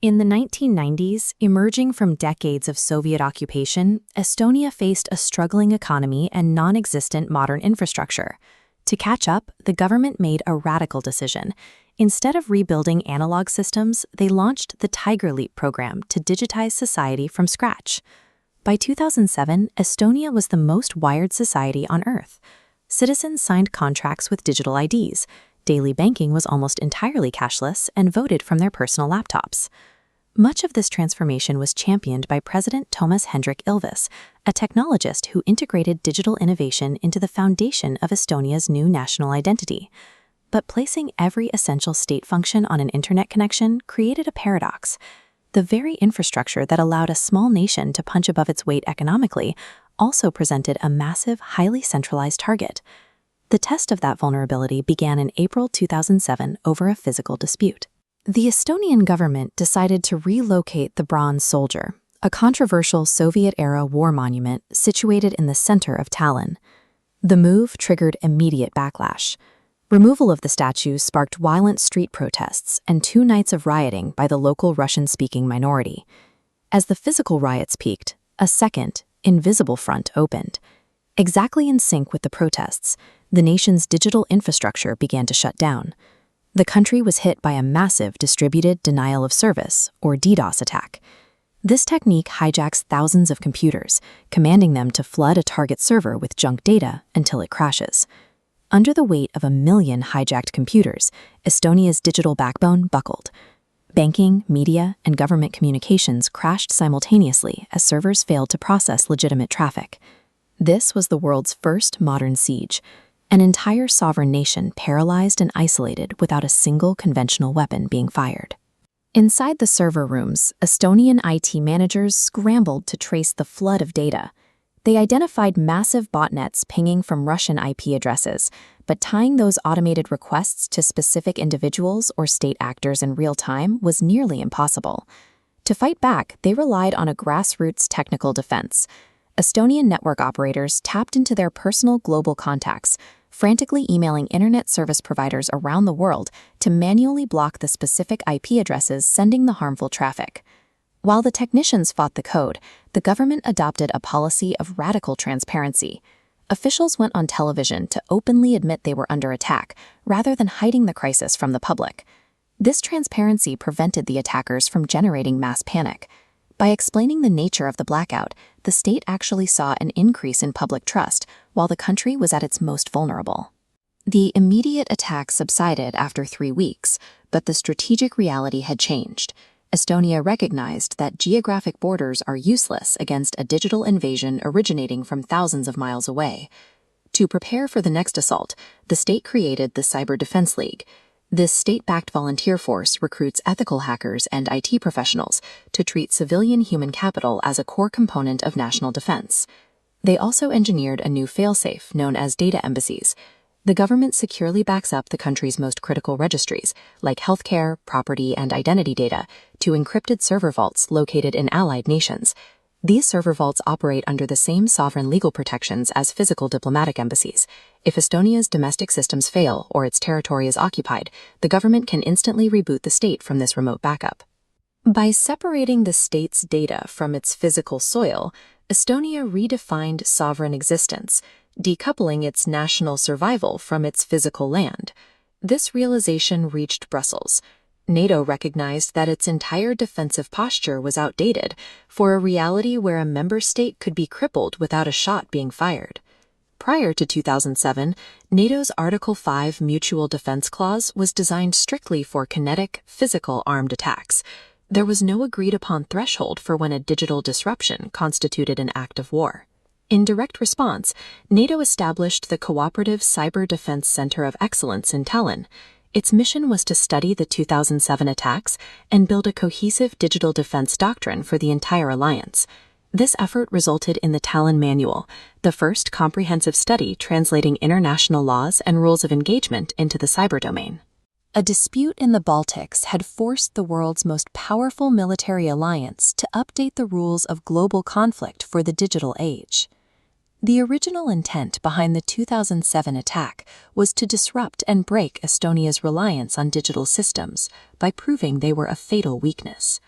In the 1990s, emerging from decades of Soviet occupation, Estonia faced a struggling economy and non-existent modern infrastructure. To catch up, the government made a radical decision. Instead of rebuilding analog systems, they launched the Tiger Leap program to digitize society from scratch. By 2007, Estonia was the most wired society on Earth. Citizens signed contracts with digital IDs. Daily banking was almost entirely cashless and voted from their personal laptops. Much of this transformation was championed by President Toomas Hendrik Ilves, a technologist who integrated digital innovation into the foundation of Estonia's new national identity. But placing every essential state function on an internet connection created a paradox. The very infrastructure that allowed a small nation to punch above its weight economically also presented a massive, highly centralized target. The test of that vulnerability began in April 2007 over a physical dispute. The Estonian government decided to relocate the Bronze Soldier, a controversial Soviet-era war monument situated in the center of Tallinn. The move triggered immediate backlash. Removal of the statue sparked violent street protests and 2 nights of rioting by the local Russian-speaking minority. As the physical riots peaked, a second, invisible front opened. Exactly in sync with the protests, the nation's digital infrastructure began to shut down. The country was hit by a massive distributed denial of service, or DDoS attack. This technique hijacks thousands of computers, commanding them to flood a target server with junk data until it crashes. Under the weight of 1 million hijacked computers, Estonia's digital backbone buckled. Banking, media, and government communications crashed simultaneously as servers failed to process legitimate traffic. This was the world's first modern siege. An entire sovereign nation paralyzed and isolated without a single conventional weapon being fired. Inside the server rooms, Estonian IT managers scrambled to trace the flood of data. They identified massive botnets pinging from Russian IP addresses, but tying those automated requests to specific individuals or state actors in real time was nearly impossible. To fight back, they relied on a grassroots technical defense. Estonian network operators tapped into their personal global contacts, frantically emailing internet service providers around the world to manually block the specific IP addresses sending the harmful traffic. While the technicians fought the code, the government adopted a policy of radical transparency. Officials went on television to openly admit they were under attack, rather than hiding the crisis from the public. This transparency prevented the attackers from generating mass panic. By explaining the nature of the blackout, the state actually saw an increase in public trust while the country was at its most vulnerable. The immediate attack subsided after 3 weeks, but the strategic reality had changed. Estonia recognized that geographic borders are useless against a digital invasion originating from thousands of miles away. To prepare for the next assault, the state created the Cyber Defense League. This state-backed volunteer force recruits ethical hackers and IT professionals to treat civilian human capital as a core component of national defense. They also engineered a new failsafe known as data embassies. The government securely backs up the country's most critical registries, like healthcare, property, and identity data, to encrypted server vaults located in allied nations. These server vaults operate under the same sovereign legal protections as physical diplomatic embassies. If Estonia's domestic systems fail or its territory is occupied, the government can instantly reboot the state from this remote backup. By separating the state's data from its physical soil, Estonia redefined sovereign existence, decoupling its national survival from its physical land. This realization reached Brussels. NATO recognized that its entire defensive posture was outdated for a reality where a member state could be crippled without a shot being fired. Prior to 2007, NATO's Article 5 Mutual Defense Clause was designed strictly for kinetic, physical armed attacks. There was no agreed-upon threshold for when a digital disruption constituted an act of war. In direct response, NATO established the Cooperative Cyber Defense Center of Excellence in Tallinn. Its mission was to study the 2007 attacks and build a cohesive digital defense doctrine for the entire alliance. This effort resulted in the Tallinn Manual, the first comprehensive study translating international laws and rules of engagement into the cyber domain. A dispute in the Baltics had forced the world's most powerful military alliance to update the rules of global conflict for the digital age. The original intent behind the 2007 attack was to disrupt and break Estonia's reliance on digital systems by proving they were a fatal weakness.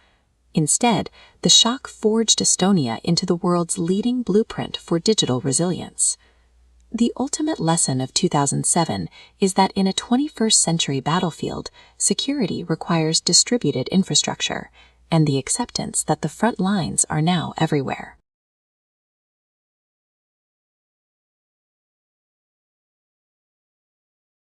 Instead, the shock forged Estonia into the world's leading blueprint for digital resilience. The ultimate lesson of 2007 is that in a 21st century battlefield, security requires distributed infrastructure and the acceptance that the front lines are now everywhere.